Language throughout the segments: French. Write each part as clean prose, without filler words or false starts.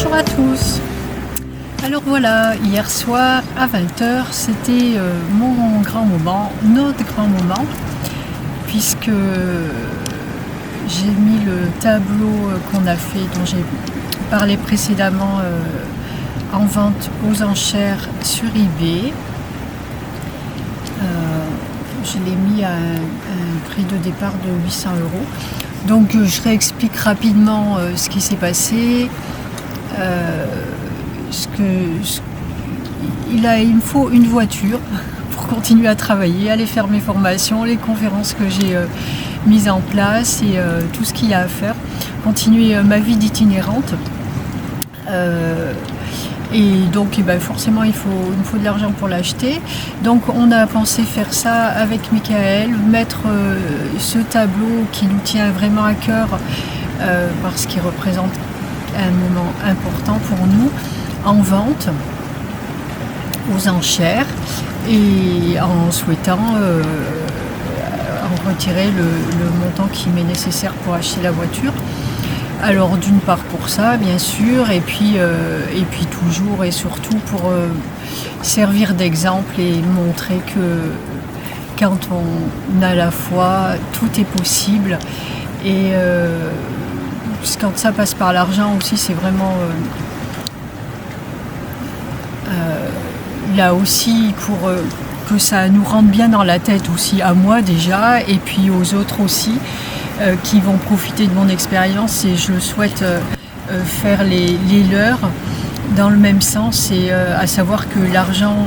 Bonjour à tous. Alors voilà, hier soir à 20h, c'était mon grand moment, notre grand moment, puisque j'ai mis le tableau qu'on a fait, dont j'ai parlé précédemment, en vente aux enchères sur eBay. Je l'ai mis à un prix de départ de 800 euros. Donc je réexplique rapidement ce qui s'est passé. Il me faut une voiture pour continuer à travailler, aller faire mes formations, les conférences que j'ai mises en place et tout ce qu'il y a à faire, continuer ma vie d'itinérante. Et donc forcément il me faut de l'argent pour l'acheter. Donc on a pensé faire ça avec Michael, mettre ce tableau qui nous tient vraiment à cœur parce qu'il représente un moment important pour nous, en vente aux enchères, et en souhaitant en retirer le montant qui m'est nécessaire pour acheter la voiture. Alors d'une part pour ça bien sûr, et puis toujours et surtout pour servir d'exemple et montrer que quand on a la foi, tout est possible. Et quand ça passe par l'argent aussi, c'est vraiment là aussi pour que ça nous rentre bien dans la tête aussi, à moi déjà, et puis aux autres aussi, qui vont profiter de mon expérience, et je souhaite faire les leurs dans le même sens, et à savoir que l'argent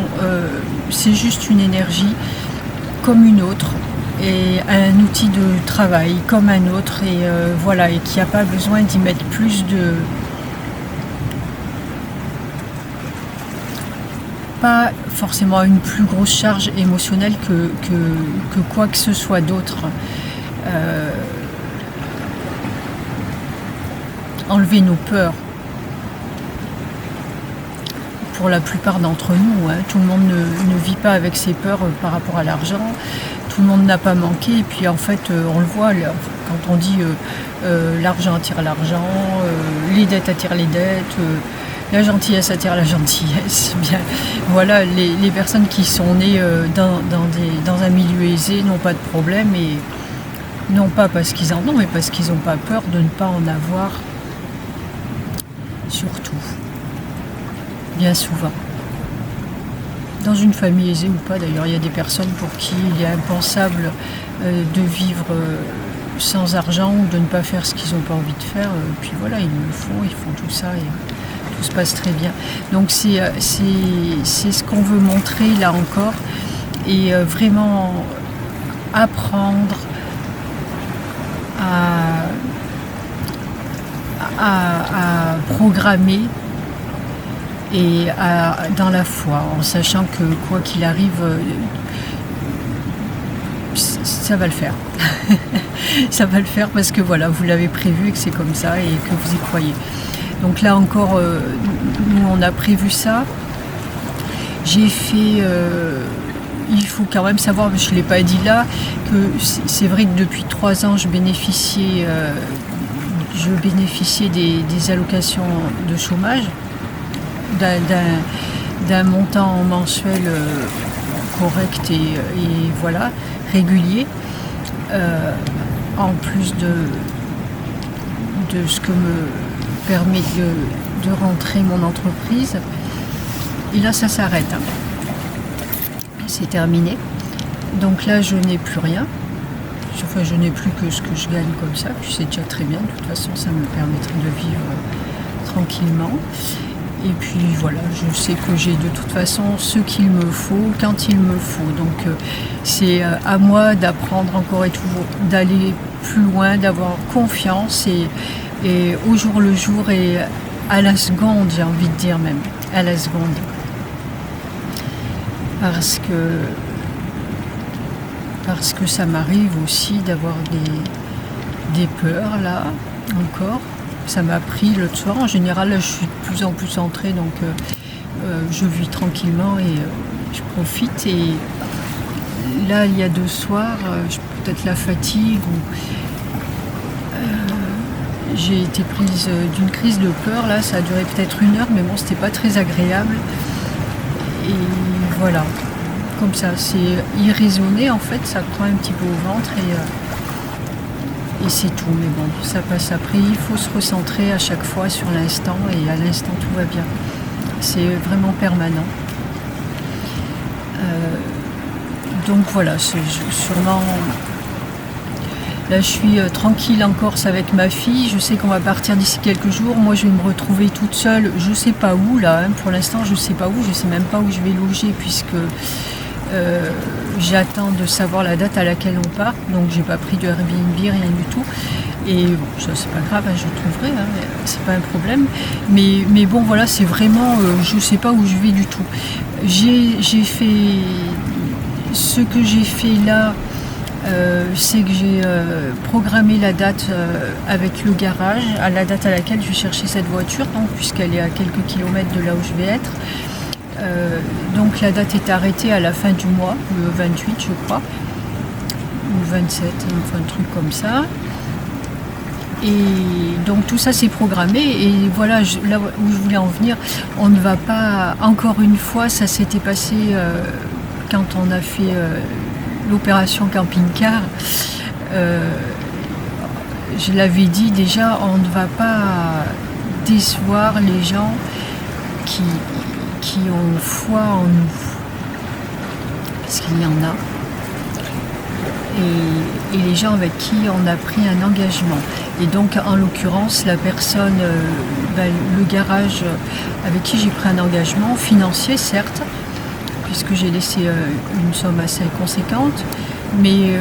c'est juste une énergie comme une autre, et un outil de travail comme un autre, et voilà, et qu'il n'y a pas besoin d'y mettre plus de... pas forcément une plus grosse charge émotionnelle que quoi que ce soit d'autre. Enlever nos peurs. Pour la plupart d'entre nous, tout le monde ne vit pas avec ses peurs par rapport à l'argent. Tout le monde n'a pas manqué, et puis en fait on le voit quand on dit l'argent attire l'argent, les dettes attirent les dettes, la gentillesse attire la gentillesse. Bien, voilà, les personnes qui sont nées dans un milieu aisé n'ont pas de problème, et non pas parce qu'ils en ont, mais parce qu'ils n'ont pas peur de ne pas en avoir, surtout, bien souvent. Dans une famille aisée ou pas, d'ailleurs, il y a des personnes pour qui il est impensable de vivre sans argent, ou de ne pas faire ce qu'ils n'ont pas envie de faire. Puis voilà, ils le font, ils font tout ça, et tout se passe très bien. Donc c'est ce qu'on veut montrer là encore, et vraiment apprendre à programmer, et dans la foi, en sachant que quoi qu'il arrive, ça va le faire. Ça va le faire parce que voilà, vous l'avez prévu et que c'est comme ça, et que vous y croyez. Donc là encore, nous on a prévu ça. J'ai fait... il faut quand même savoir, je ne l'ai pas dit là, que c'est vrai que depuis 3 ans je bénéficiais des allocations de chômage, d'un montant mensuel correct, et voilà, régulier, en plus de ce que me permet de rentrer mon entreprise. Et là ça s'arrête, c'est terminé. Donc là je n'ai plus rien, enfin je n'ai plus que ce que je gagne comme ça, puis c'est déjà très bien, de toute façon ça me permettrait de vivre tranquillement. Et puis voilà, je sais que j'ai de toute façon ce qu'il me faut, quand il me faut. Donc c'est à moi d'apprendre encore et toujours, d'aller plus loin, d'avoir confiance, et au jour le jour, et à la seconde, j'ai envie de dire, même à la seconde. Parce que ça m'arrive aussi d'avoir des peurs là, encore. Ça m'a pris l'autre soir. En général, là, je suis de plus en plus centrée, donc je vis tranquillement, et je profite. Et là, il y a 2 soirs, peut-être la fatigue, ou j'ai été prise d'une crise de peur, là, ça a duré peut-être 1 heure, mais bon, c'était pas très agréable. Et voilà, comme ça, c'est irraisonné en fait, ça prend un petit peu au ventre et c'est tout. Mais bon, ça passe après, il faut se recentrer à chaque fois sur l'instant et à l'instant tout va bien. C'est vraiment permanent. Donc voilà, c'est sûrement... Là, je suis tranquille en Corse avec ma fille. Je sais qu'on va partir d'ici quelques jours. Moi, je vais me retrouver toute seule. Je sais pas où, là. Pour l'instant, je sais pas où. Je sais même pas où je vais loger puisque j'attends de savoir la date à laquelle on part. Donc, j'ai pas pris de Airbnb, rien du tout. Et bon, ça, c'est pas grave, je trouverai. C'est pas un problème. Mais bon, voilà, c'est vraiment... je sais pas où je vais du tout. J'ai fait... Ce que j'ai fait là... c'est que j'ai programmé la date avec le garage, à la date à laquelle je vais chercher cette voiture, donc, puisqu'elle est à quelques kilomètres de là où je vais être. Donc la date est arrêtée à la fin du mois, le 28 je crois, ou 27, enfin un truc comme ça. Et donc tout ça c'est programmé et voilà, là où je voulais en venir, on ne va pas, encore une fois, ça s'était passé quand on a fait... l'opération camping-car, je l'avais dit déjà, on ne va pas décevoir les gens qui ont foi en nous, parce qu'il y en a, et les gens avec qui on a pris un engagement. Et donc en l'occurrence, la personne, le garage avec qui j'ai pris un engagement, financier certes, puisque j'ai laissé une somme assez conséquente, mais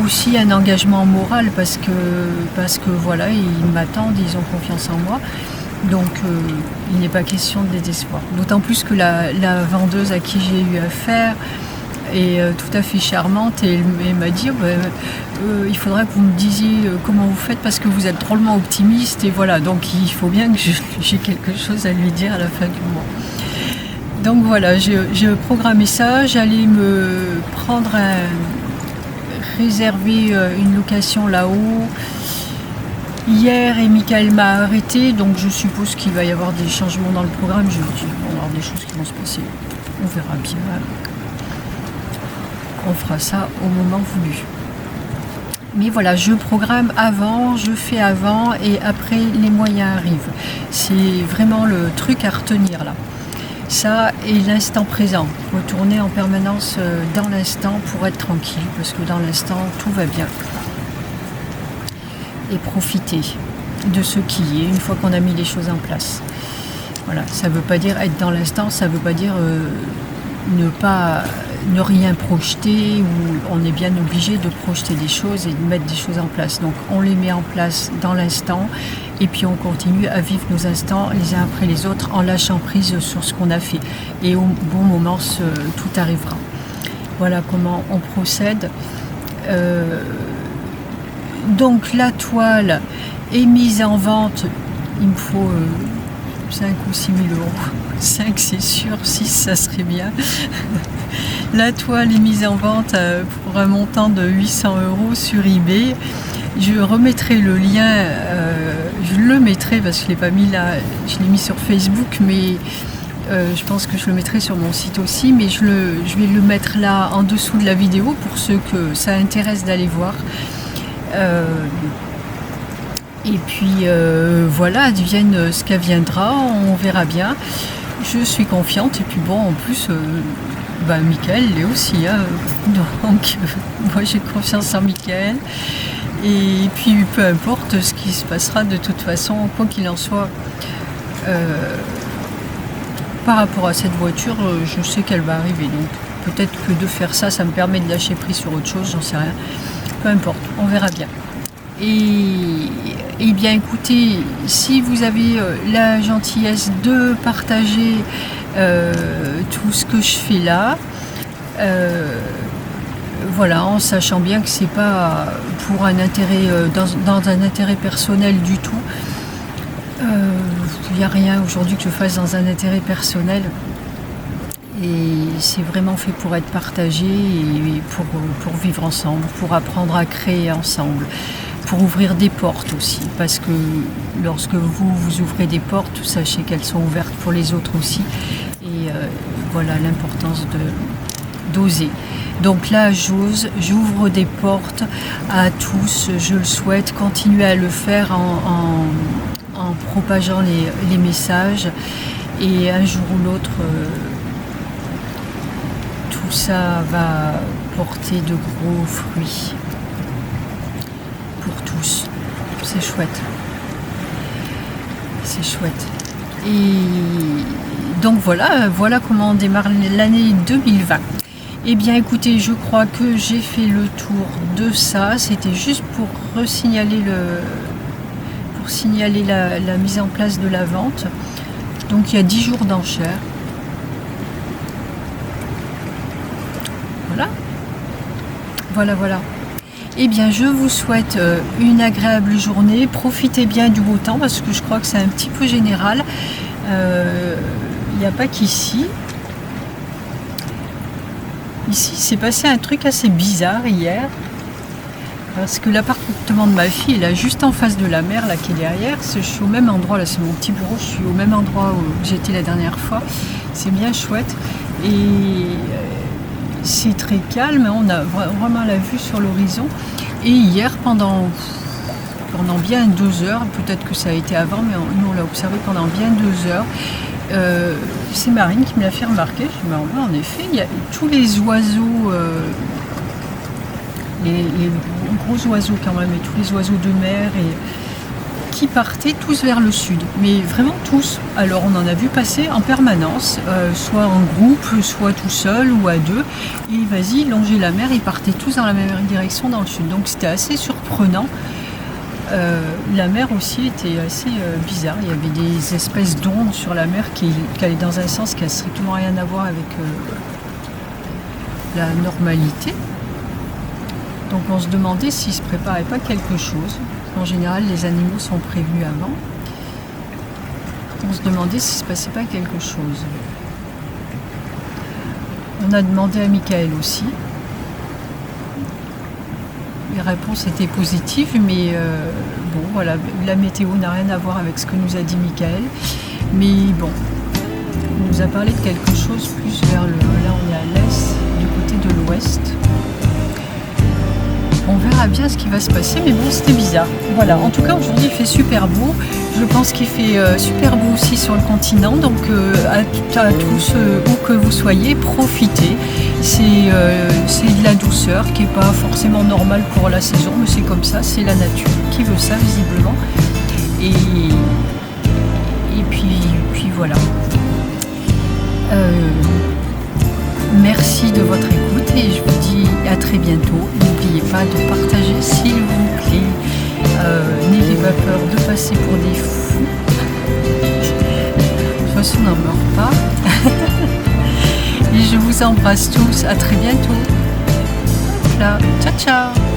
aussi un engagement moral parce que voilà, ils m'attendent, ils ont confiance en moi, donc il n'est pas question de les décevoir. D'autant plus que la vendeuse à qui j'ai eu affaire est tout à fait charmante et elle m'a dit il faudrait que vous me disiez comment vous faites parce que vous êtes drôlement optimiste et voilà, donc il faut bien que j'ai quelque chose à lui dire à la fin du mois. Donc voilà, j'ai programmé ça, j'allais me prendre réserver une location là-haut. Hier, et Michael m'a arrêté, donc je suppose qu'il va y avoir des changements dans le programme. Je dis, il va y avoir des choses qui vont se passer, on verra bien. On fera ça au moment voulu. Mais voilà, je programme avant, je fais avant et après les moyens arrivent. C'est vraiment le truc à retenir là. Ça et l'instant présent, retourner en permanence dans l'instant pour être tranquille, parce que dans l'instant, tout va bien. Et profiter de ce qui est, une fois qu'on a mis les choses en place. Voilà, ça ne veut pas dire être dans l'instant, ça ne veut pas dire ne rien projeter, ou on est bien obligé de projeter des choses et de mettre des choses en place. Donc on les met en place dans l'instant, et puis on continue à vivre nos instants les uns après les autres en lâchant prise sur ce qu'on a fait. Et au bon moment, tout arrivera. Voilà comment on procède. Donc la toile est mise en vente, il me faut 5 ou 6 000 euros. 5 c'est sûr, 6 ça serait bien. La toile est mise en vente pour un montant de 800 euros sur eBay. Je remettrai le lien, je le mettrai parce que je ne l'ai pas mis là, je l'ai mis sur Facebook, mais je pense que je le mettrai sur mon site aussi, mais je vais le mettre là en dessous de la vidéo pour ceux que ça intéresse d'aller voir. Et puis voilà, advienne ce qu'adviendra, on verra bien. Je suis confiante et puis bon, en plus, Michael l'est aussi, hein, donc moi j'ai confiance en Michael. Et puis peu importe ce qui se passera, de toute façon, quoi qu'il en soit, par rapport à cette voiture, je sais qu'elle va arriver. Donc peut-être que de faire ça, ça me permet de lâcher prise sur autre chose, j'en sais rien. Peu importe, on verra bien. Et bien écoutez, si vous avez la gentillesse de partager tout ce que je fais là, voilà, en sachant bien que c'est pas pour un intérêt, dans un intérêt personnel du tout. Il n'y a rien aujourd'hui que je fasse dans un intérêt personnel. Et c'est vraiment fait pour être partagé et pour vivre ensemble, pour apprendre à créer ensemble, pour ouvrir des portes aussi, parce que lorsque vous ouvrez des portes, sachez qu'elles sont ouvertes pour les autres aussi. Et voilà l'importance d'oser. Donc là, j'ouvre des portes à tous, je le souhaite. Continuez à le faire en propageant les messages. Et un jour ou l'autre, tout ça va porter de gros fruits pour tous. C'est chouette. C'est chouette. Et donc voilà comment on démarre l'année 2020. Eh bien écoutez, je crois que j'ai fait le tour de ça. C'était juste pour signaler la mise en place de la vente. Donc il y a 10 jours d'enchères. Voilà. Eh bien je vous souhaite une agréable journée. Profitez bien du beau temps parce que je crois que c'est un petit peu général. Il n'y a pas qu'ici. Ici, s'est passé un truc assez bizarre hier, parce que l'appartement de ma fille est là juste en face de la mer, là qui est derrière. Je suis au même endroit, là c'est mon petit bureau, je suis au même endroit où j'étais la dernière fois. C'est bien chouette et c'est très calme, on a vraiment la vue sur l'horizon. Et hier, pendant bien 2 heures, peut-être que ça a été avant, mais nous on l'a observé pendant bien 2 heures. C'est Marine qui me l'a fait remarquer. Je me dis, en effet, il y a tous les oiseaux, les gros oiseaux quand même, et tous les oiseaux de mer qui partaient tous vers le sud, mais vraiment tous. Alors on en a vu passer en permanence, soit en groupe, soit tout seul ou à deux, et vas-y, longer la mer, ils partaient tous dans la même direction dans le sud. Donc c'était assez surprenant. La mer aussi était assez bizarre. Il y avait des espèces d'ondes sur la mer qui allaient dans un sens qui n'a strictement rien à voir avec la normalité. Donc on se demandait s'il ne se préparait pas quelque chose. En général, les animaux sont prévenus avant. On se demandait s'il ne se passait pas quelque chose. On a demandé à Michael aussi. Les réponses étaient positives, mais bon, voilà, la météo n'a rien à voir avec ce que nous a dit Michael. Mais bon, il nous a parlé de quelque chose plus vers là on est à l'est, du côté de l'ouest. On verra bien ce qui va se passer, mais bon, c'était bizarre. Voilà, en tout cas, aujourd'hui, il fait super beau. Je pense qu'il fait super beau aussi sur le continent. Donc, à tous où que vous soyez, profitez. C'est de la douceur qui n'est pas forcément normale pour la saison, mais c'est comme ça, c'est la nature qui veut ça, visiblement. Et puis voilà. Merci de votre écoute et je vous dis à très bientôt. N'oubliez pas de partager s'il vous plaît. N'ayez pas peur de passer pour des fous. De toute façon, on n'en meurt pas. Et je vous embrasse tous. À très bientôt. Voilà. Ciao, ciao.